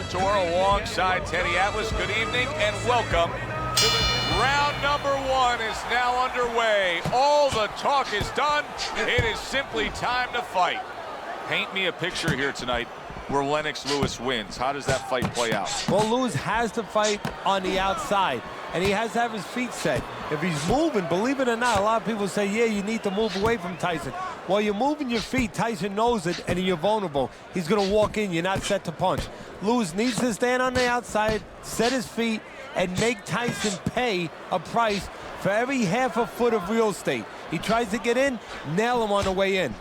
Couture alongside Teddy Atlas. Good evening and welcome to the round number one is now underway. All the talk is done. It is simply time to fight. Paint me a picture here tonight where Lennox Lewis wins. How does that fight play out? Well, Lewis has to fight on the outside, and he has to have his feet set. If he's moving, believe it or not, a lot of people say, yeah, you need to move away from Tyson. While you're moving your feet, Tyson knows it, and you're vulnerable. He's going to walk in. You're not set to punch. Lewis needs to stand on the outside, set his feet, and make Tyson pay a price for every half a foot of real estate. He tries to get in, nail him on the way in.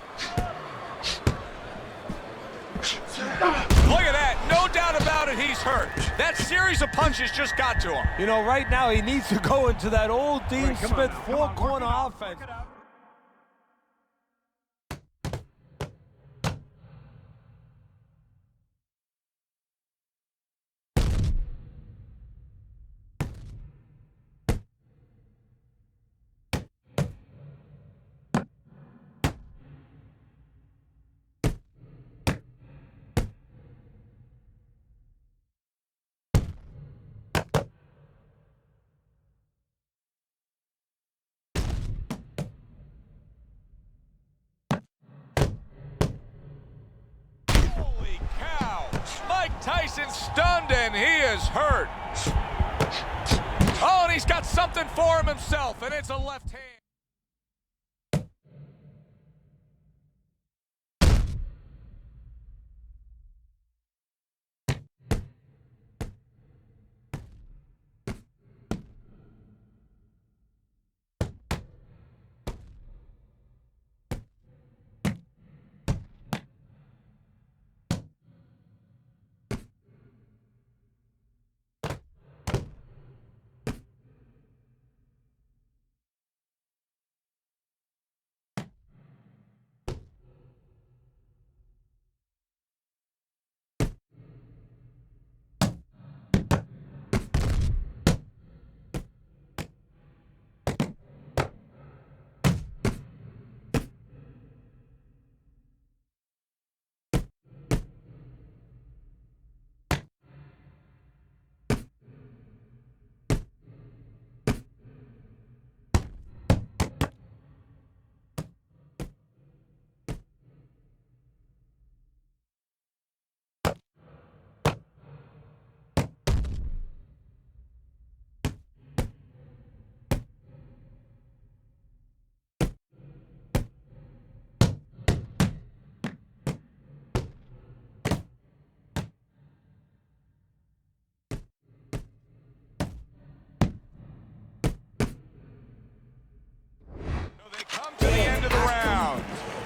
Look at that. No doubt about it, he's hurt. That series of punches just got to him. You know, right now he needs to go into that old Dean Smith four-corner offense. Tyson stunned and he is hurt. Oh, and he's got something for him himself, and it's a left hand.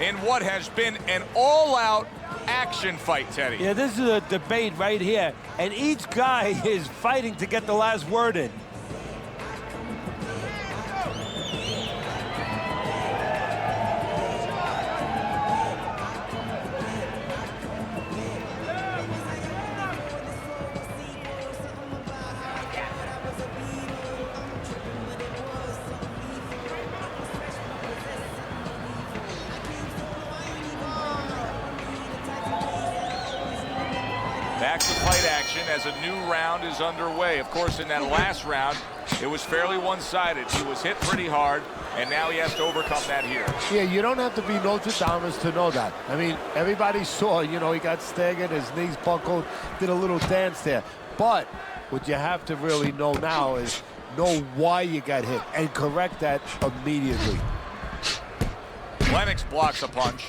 In what has been an all-out action fight, Teddy. Yeah, this is a debate right here, and each guy is fighting to get the last word in. Back to fight action as a new round is underway. Of course, in that last round, it was fairly one-sided. He was hit pretty hard, and now he has to overcome that here. Yeah, you don't have to be Nostradamus to know that. I mean, everybody saw, you know, he got staggered, his knees buckled, did a little dance there. But what you have to really know now is know why you got hit and correct that immediately. Lennox blocks a punch.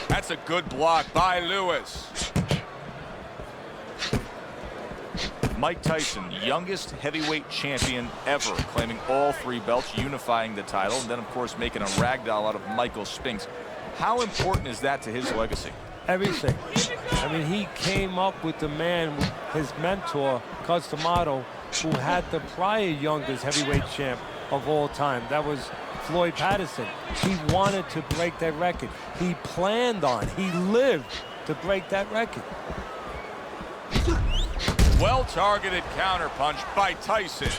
That's a good block by Lewis. Mike Tyson, youngest heavyweight champion ever, claiming all three belts, unifying the title, and then, of course, making a ragdoll out of Michael Spinks. How important is that to his legacy? Everything. I mean, he came up with the man, his mentor, Cus D'Amato, who had the prior youngest heavyweight champ of all time. That was Floyd Patterson. He wanted to break that record. He planned on, he lived to break that record. Well-targeted counterpunch by Tyson.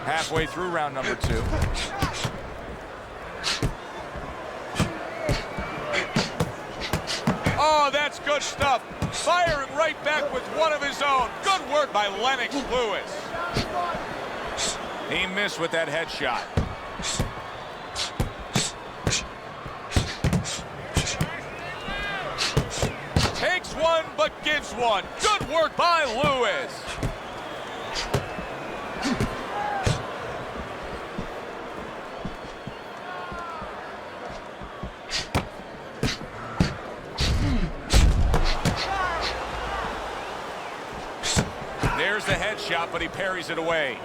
Halfway through round number 2. Oh, that's good stuff. Firing right back with one of his own. Good work by Lennox Lewis. He missed with that headshot. Takes one, but gives one. Good work by Lewis. There's the headshot, but he parries it away.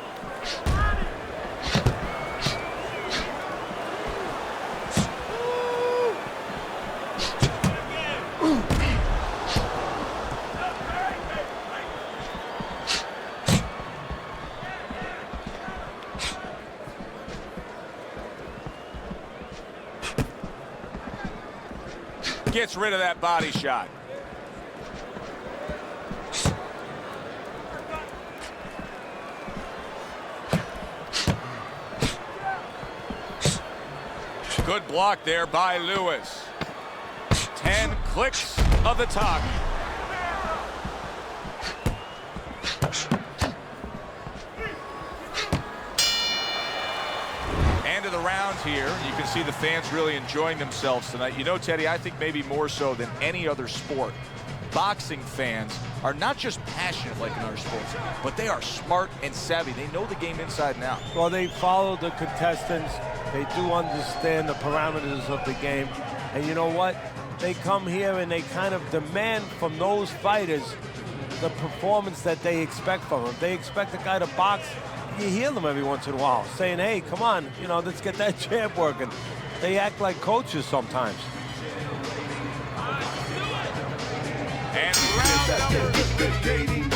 Gets rid of that body shot. Good block there by Lewis. 10 clicks of the talk. End of the round here. You can see the fans really enjoying themselves tonight. You know, Teddy, I think maybe more so than any other sport, boxing fans are not just passionate like in other sports, but they are smart and savvy. They know the game inside and out. Well, they follow the contestants. They do understand the parameters of the game. And you know what? They come here and they kind of demand from those fighters the performance that they expect from them. If they expect a guy to box, you hear them every once in a while saying, hey, come on, you know, let's get that jab working. They act like coaches sometimes. And round number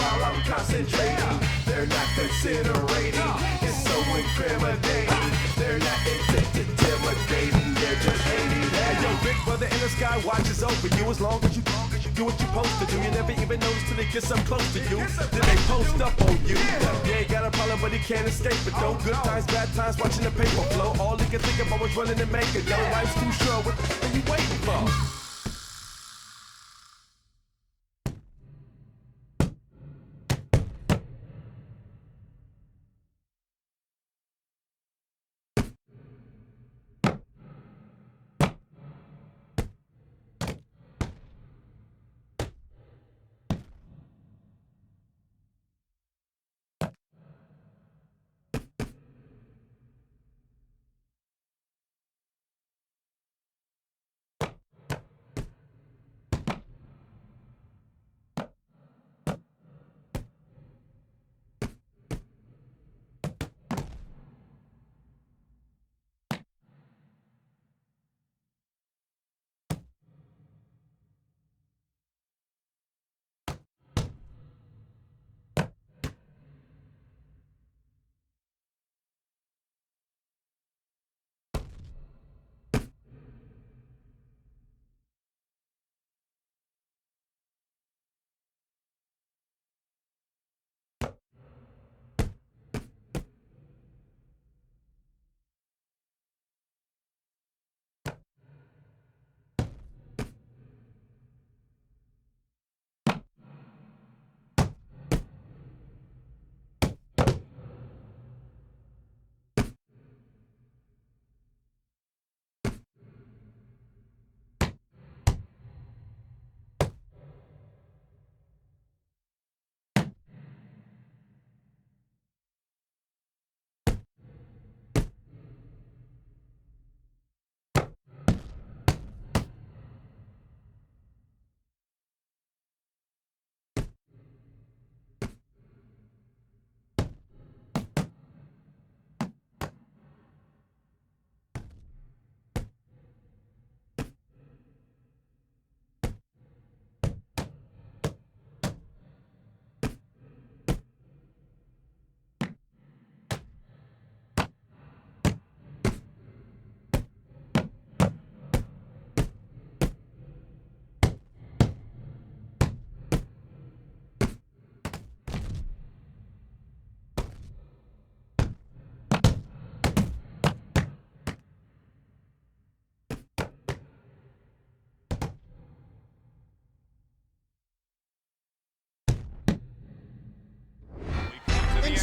while I'm concentrating, they're not considerating. It's so incriminating. They're not intimidating. They're just hating. Hey, yo, big brother in the sky watches over you as long as you do what you're supposed to do. You never even notice till they get up close to you. Then they post up on you. You ain't got a problem, but he can't escape it though. Good times, bad times, watching the paper flow. All he can think about was running and making. Yo, life's too short. What the f*** are you waiting for?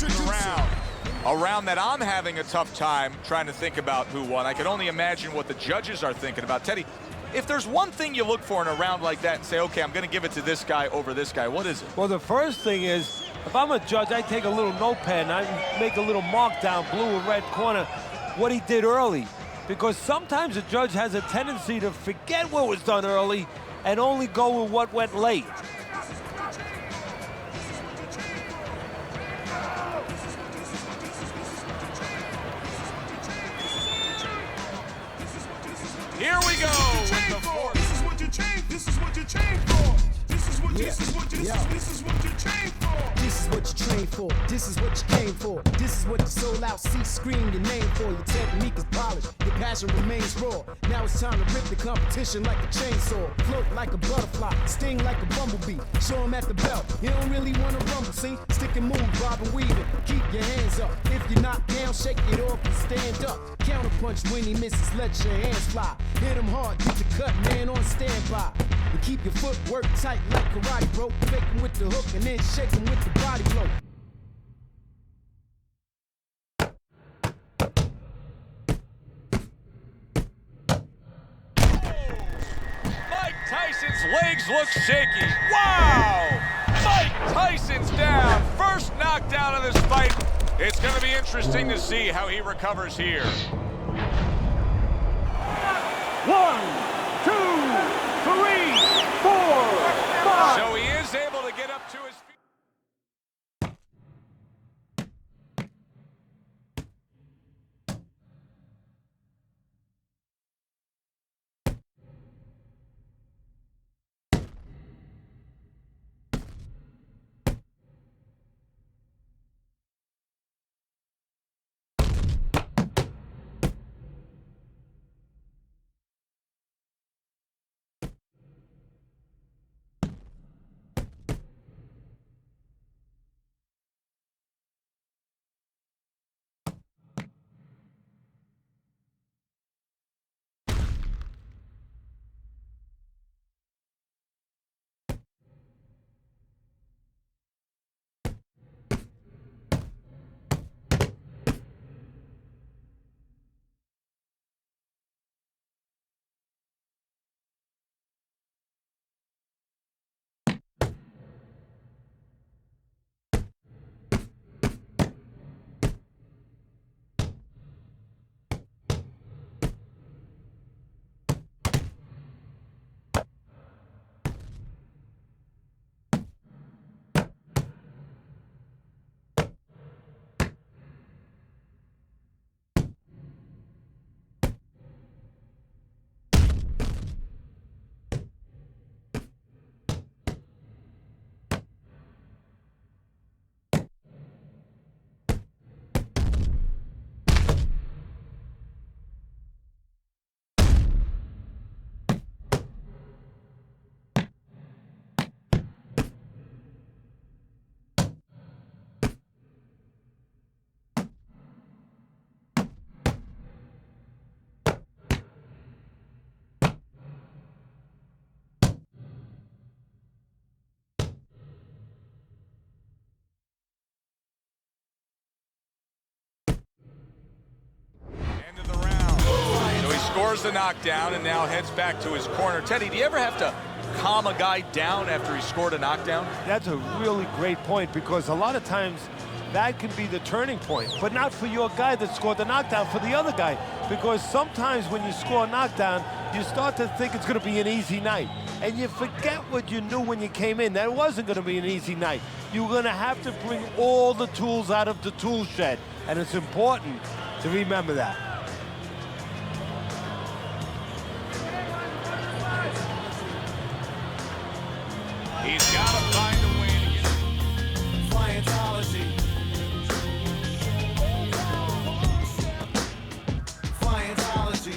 second round. A round that I'm having a tough time trying to think about who won. I can only imagine what the judges are thinking about. Teddy, if there's one thing you look for in a round like that and say, okay, I'm going to give it to this guy over this guy, what is it? Well, the first thing is, if I'm a judge, I take a little notepad and I make a little mark down, blue or red corner, what he did early. Because sometimes a judge has a tendency to forget what was done early and only go with what went late. Here we go with the fourth. This is what you train. This is what you train for. This is what This is what you train for. This is what you train for. This is what you came for. This is what you sold out seats scream your name for. Your technique is polished. Your passion remains raw. Now it's time to rip the competition like a chainsaw. Float like a butterfly. Sting like a bumblebee. Show 'em at the belt. You don't really want to rumble. See? Stick and move, bob and weave it. Keep your hands up. If you're knocked down, shake it off and stand up. Counterpunch when he misses. Let your hands fly. Hit him hard. Get your cut, man, on standby. And keep your footwork tight like karate, bro. Fake him with the hook and then shake him with the body blow. Mike Tyson's legs look shaky. Wow! Mike Tyson's down. First knockdown of this fight. It's going to be interesting to see how he recovers here. 1, 2, 3, 4, 5. So he is able to get up to his feet. End of the round. So he scores the knockdown and now heads back to his corner. Teddy, do you ever have to calm a guy down after he scored a knockdown? That's a really great point, because a lot of times that can be the turning point, but not for your guy that scored the knockdown, for the other guy. Because sometimes when you score a knockdown, you start to think it's going to be an easy night. And you forget what you knew when you came in, that it wasn't going to be an easy night. You're going to have to bring all the tools out of the tool shed. And it's important to remember that. He's got to find a way to get Scientology. Scientology.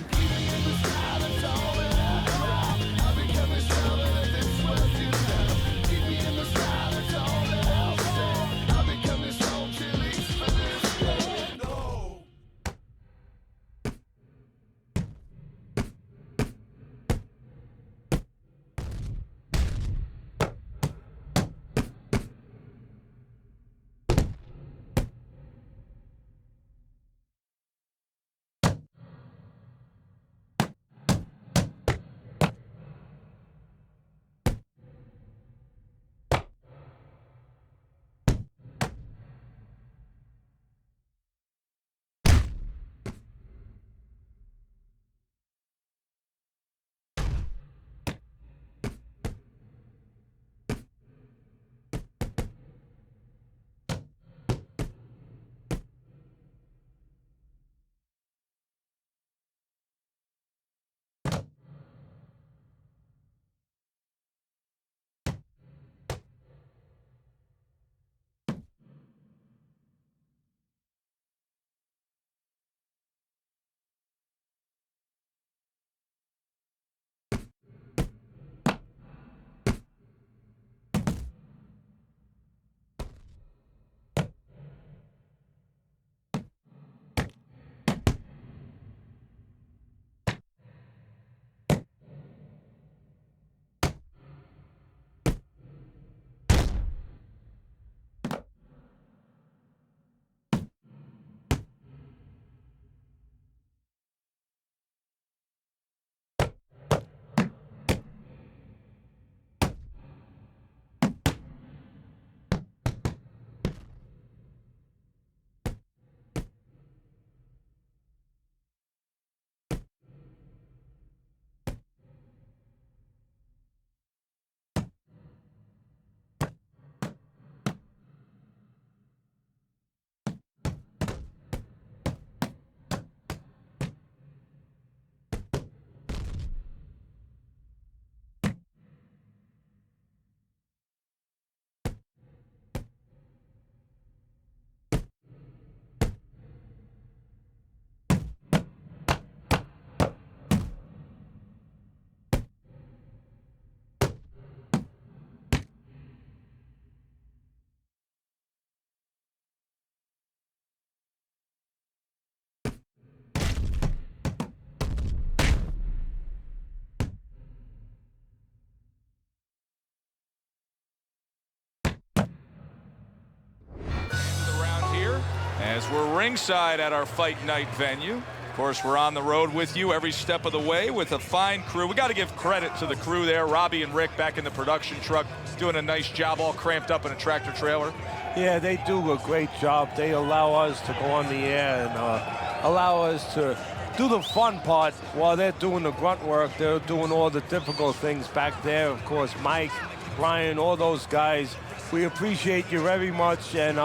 As we're ringside at our fight night venue. Of course, we're on the road with you every step of the way with a fine crew. We got to give credit to the crew there. Robbie and Rick back in the production truck doing a nice job, all cramped up in a tractor trailer. Yeah, they do a great job. They allow us to go on the air and allow us to do the fun part while they're doing the grunt work. They're doing all the difficult things back there. Of course, Mike, Brian, all those guys. We appreciate you very much, and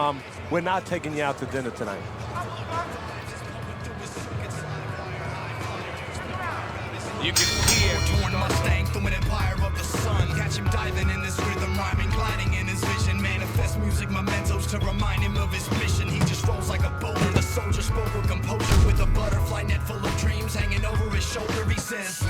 we're not taking you out to dinner tonight. You can see him. Torn Mustang, through an empire of the sun. Catch him diving in this rhythm, rhyming, gliding in his vision. Manifest music mementos to remind him of his mission. He just rolls like a boulder. The soldier spoke with composure, with a butterfly net full of dreams hanging over his shoulder. He says,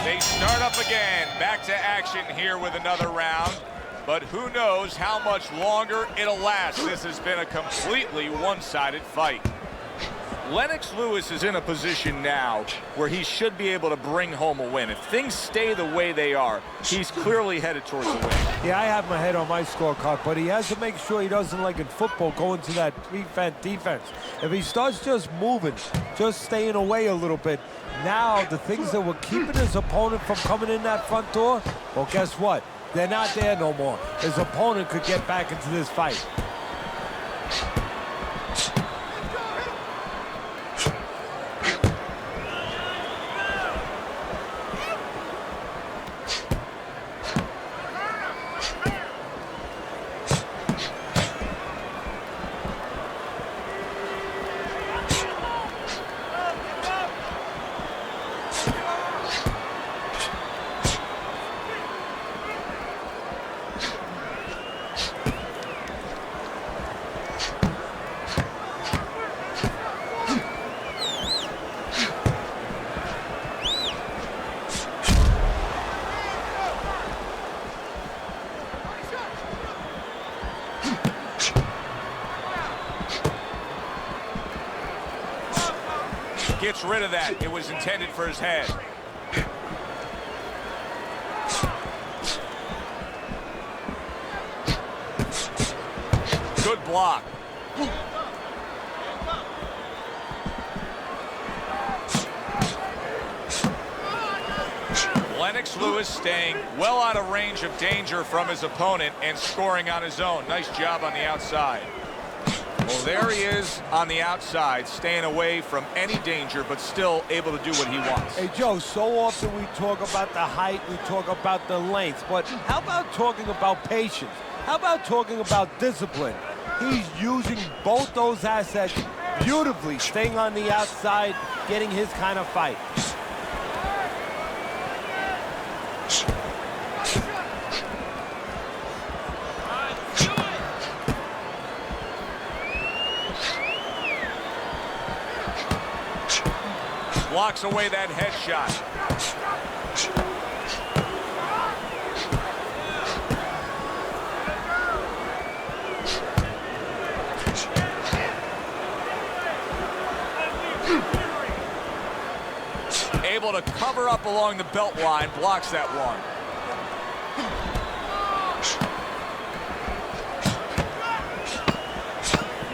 They start up again, back to action here with another round. But who knows how much longer it'll last. This has been a completely one-sided fight. Lennox Lewis is in a position now where he should be able to bring home a win. If things stay the way they are, he's clearly headed towards a win. Yeah, I have my head on my scorecard, but he has to make sure he doesn't, like in football, go into that prevent defense. If he starts just moving, just staying away a little bit, now the things that were keeping his opponent from coming in that front door, well, guess what? They're not there no more. His opponent could get back into this fight. Gets rid of that. It was intended for his head. Good block. Lennox Lewis staying well out of range of danger from his opponent and scoring on his own. Nice job on the outside. Well, there he is on the outside, staying away from any danger, but still able to do what he wants. Hey, Joe, so often we talk about the height, we talk about the length, but how about talking about patience? How about talking about discipline? He's using both those assets beautifully, staying on the outside, getting his kind of fight. Blocks away that headshot. Able to cover up along the belt line, blocks that one.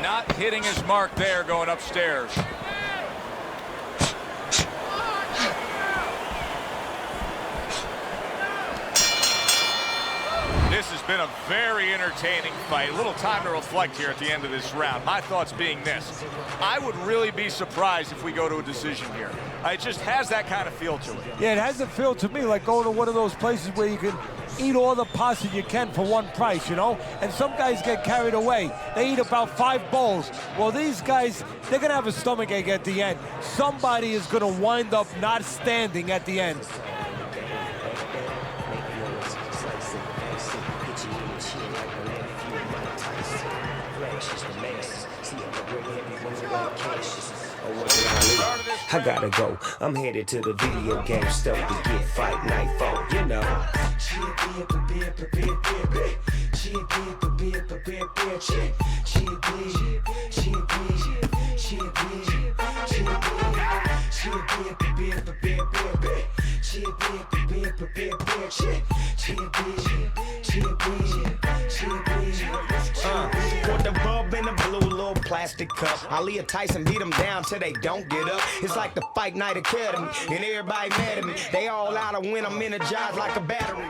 Not hitting his mark there, going upstairs. This has been a very entertaining fight. A little time to reflect here at the end of this round. My thoughts being this: I would really be surprised if we go to a decision here. It just has that kind of feel to it. Yeah, it has a feel to me like going to one of those places where you can eat all the pasta you can for one price, you know? And some guys get carried away. They eat about 5 bowls. Well, these guys, they're going to have a stomachache at the end. Somebody is going to wind up not standing at the end. I gotta go, I'm headed to the video game store to get Fight Night 4, you know. Put the bub in a blue little plastic cup. Aaliyah Tyson beat them down till they don't get up. It's like the Fight Night Academy, and everybody mad at me. They all out of win, I'm energized like a battery.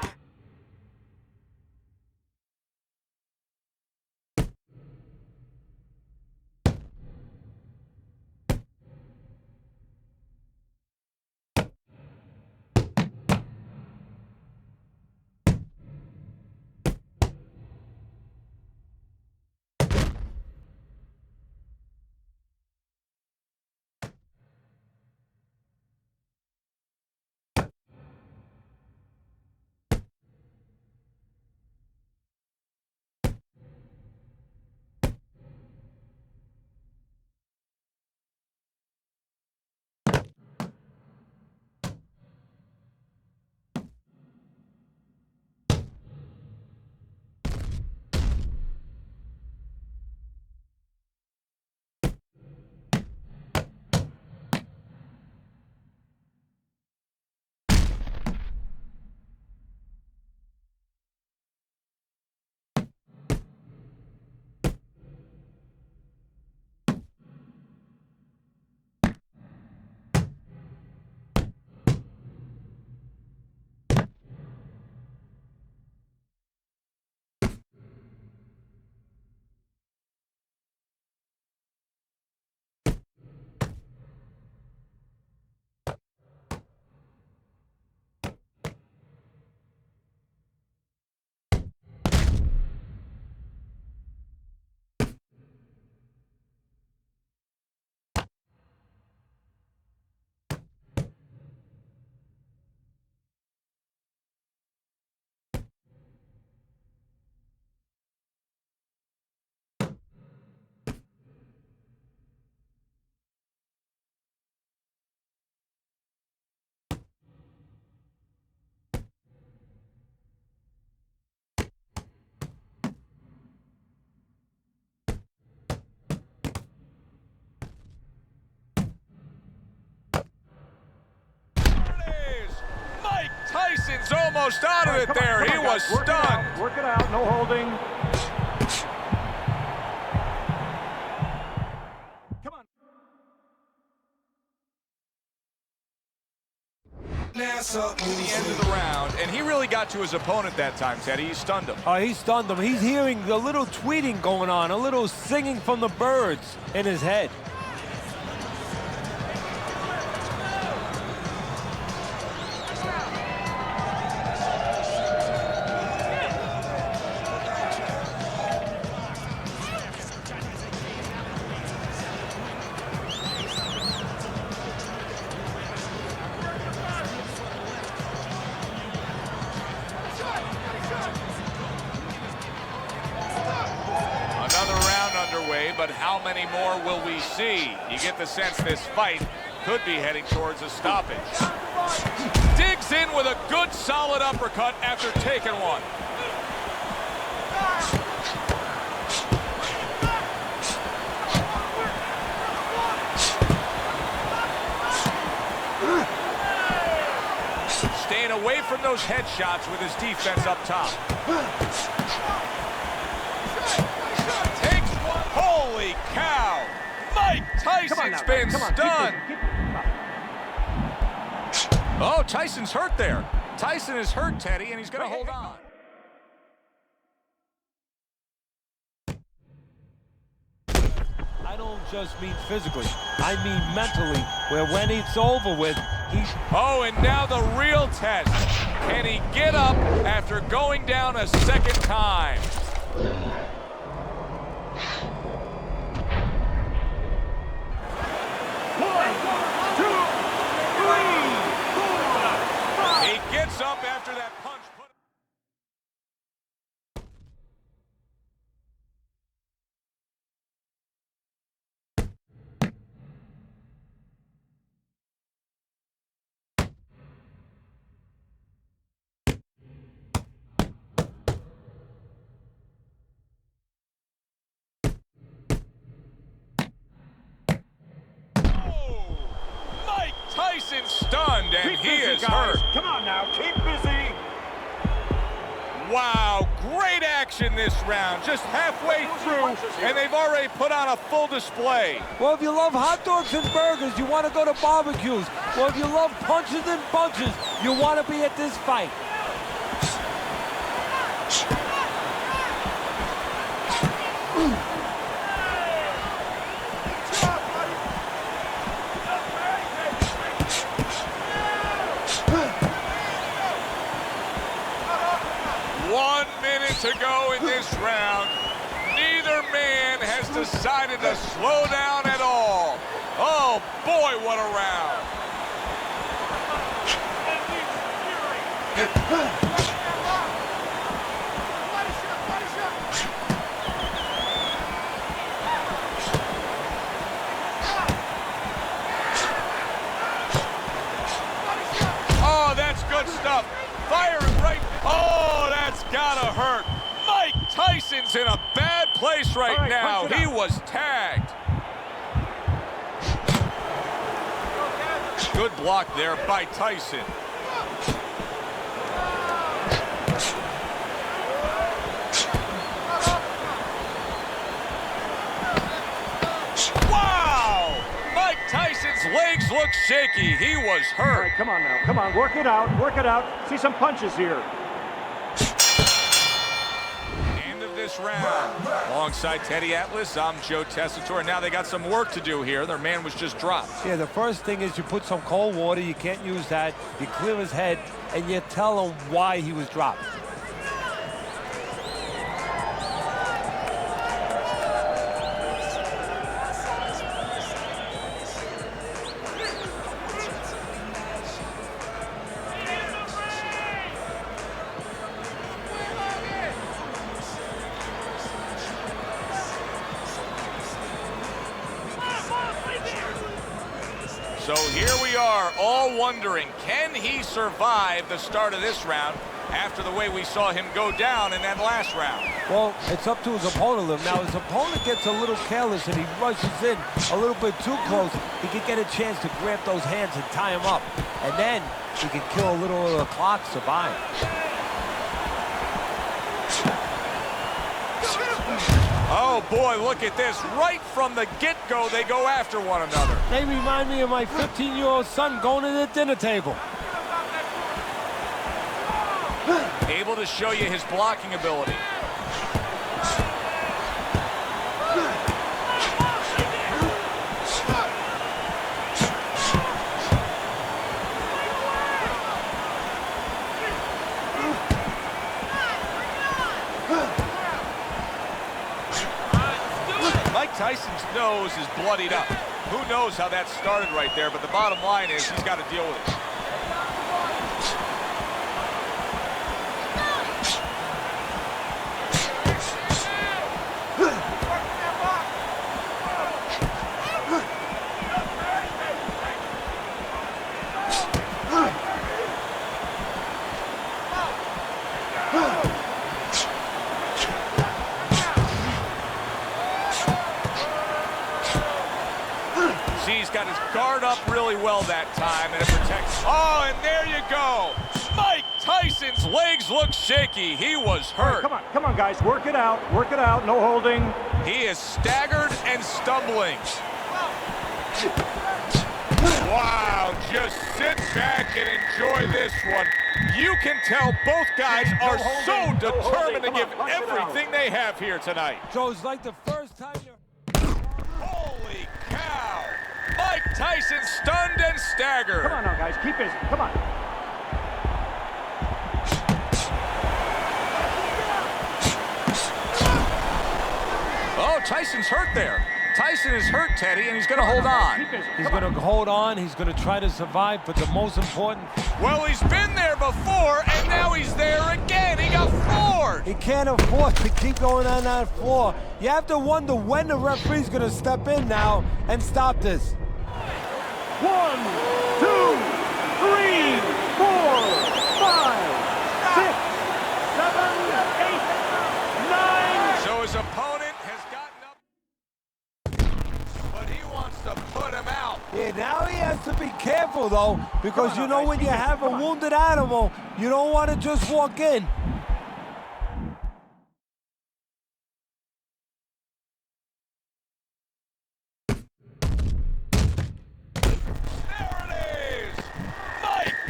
almost out of it there. He was stunned. Work it out, no holding. Come on. The end of the round, and he really got to his opponent that time, Teddy. He stunned him. He stunned him. He's hearing a little tweeting going on, a little singing from the birds in his head. But how many more will we see? You get the sense this fight could be heading towards a stoppage. Digs in with a good solid uppercut after taking one. Staying away from those headshots with his defense up top. Holy cow! Mike Tyson's been stunned. Oh, Tyson's hurt there. Tyson is hurt, Teddy, and he's going to hold on. I don't just mean physically. I mean mentally, where when it's over with, he's... Oh, and now the real test. Can he get up after going down a second time? He gets up after that punch. Tyson stunned, and he is hurt. Come on now, keep busy. Wow, great action this round. Just halfway through, and they've already put on a full display. Well, if you love hot dogs and burgers, you want to go to barbecues. Well, if you love punches and bunches, you want to be at this fight. To go in this round. Neither man has decided to slow down at all. Oh boy, what a round. Oh, that's good stuff. Firing right. Oh, that's gotta hurt. Mike Tyson's in a bad place right now. He was tagged. Good block there by Tyson. Wow! Mike Tyson's legs look shaky. He was hurt. All right, come on now. Come on, work it out. Work it out. See some punches here. This round. Alongside Teddy Atlas, I'm Joe Tessitore. And now they got some work to do here. Their man was just dropped. Yeah, the first thing is you put some cold water. You can't use that. You clear his head, and you tell him why he was dropped. So here we are, all wondering, can he survive the start of this round after the way we saw him go down in that last round? Well, it's up to his opponent. Now, his opponent gets a little careless and he rushes in a little bit too close. He could get a chance to grab those hands and tie him up. And then He can kill a little of the clock, survive. Oh boy, look at this. Right from the get-go, they go after one another. They remind me of my 15-year-old son going to the dinner table. Able to show you his blocking ability. Tyson's nose is bloodied up. Who knows how that started right there, but the bottom line is he's got to deal with it. He's got his guard up really well that time, and it protects. Oh, and there you go. Mike Tyson's legs look shaky. He was hurt. Right, come on, guys. Work it out, no holding. He is staggered and stumbling. Wow, just sit back and enjoy this one. You can tell both guys are so determined to give everything they have here tonight. So it's like the first time you're... Holy cow! Mike Tyson stunned and staggered. Come on now, guys. Keep busy. Come on. Oh, Tyson's hurt there. Tyson is hurt, Teddy, and he's going to hold on. He's going to hold on. He's going to try to survive, but the most important... Well, he's been there before, and now he's there again. He got floored. He can't afford to keep going on that floor. You have to wonder when the referee's going to step in now and stop this. 1, 2, 3, 4, 5, 6, 7, 8, 9. So his opponent has gotten up, but he wants to put him out. Yeah, now he has to be careful, though, because you know when you have a wounded animal, you don't want to just walk in.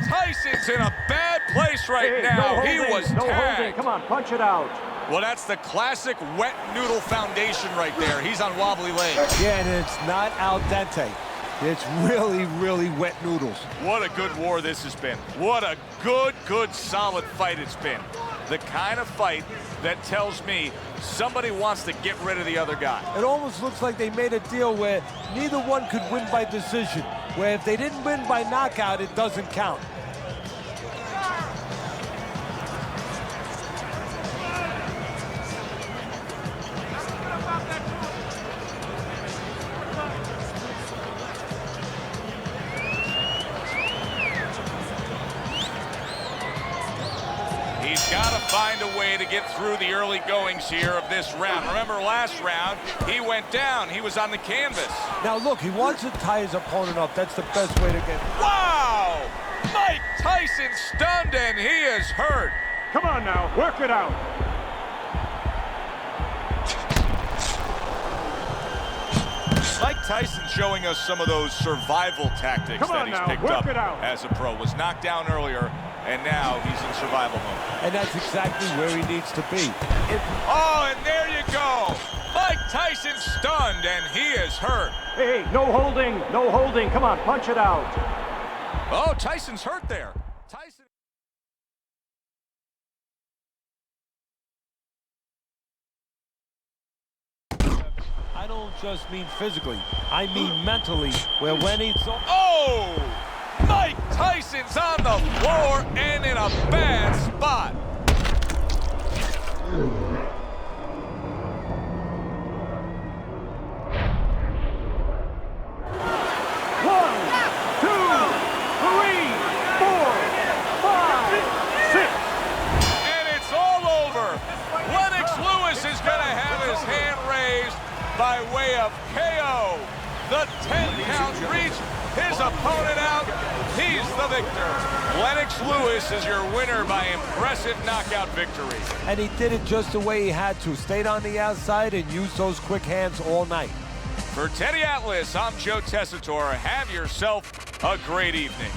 Tyson's in a bad place right now. He was tagged. Come on, punch it out. Well, that's the classic wet noodle foundation right there. He's on wobbly legs. Yeah, and it's not al dente. It's really, really wet noodles. What a good war this has been. What a good, solid fight it's been. The kind of fight that tells me somebody wants to get rid of the other guy. It almost looks like they made a deal where neither one could win by decision, where if they didn't win by knockout, it doesn't count. He's got to find a way to get through the early goings here of this round. Remember last round, he went down. He was on the canvas. Now look, he wants to tie his opponent up. That's the best way to get... Wow! Mike Tyson stunned and he is hurt. Come on now, work it out. Mike Tyson showing us some of those survival tactics that he's picked up as a pro. Was knocked down earlier, and now he's in survival mode. And that's exactly where he needs to be. Oh, and there you go. Mike Tyson stunned, and he is hurt. Hey, no holding, no holding. Come on, punch it out. Oh, Tyson's hurt there. Tyson. I don't just mean physically. I mean mentally, where when he's... Oh! Mike Tyson's on the floor and in a bad spot. By way of KO, the 10 counts reached his opponent out. He's the victor. Lennox Lewis is your winner by impressive knockout victory. And he did it just the way he had to. Stayed on the outside and used those quick hands all night. For Teddy Atlas, I'm Joe Tessitore. Have yourself a great evening.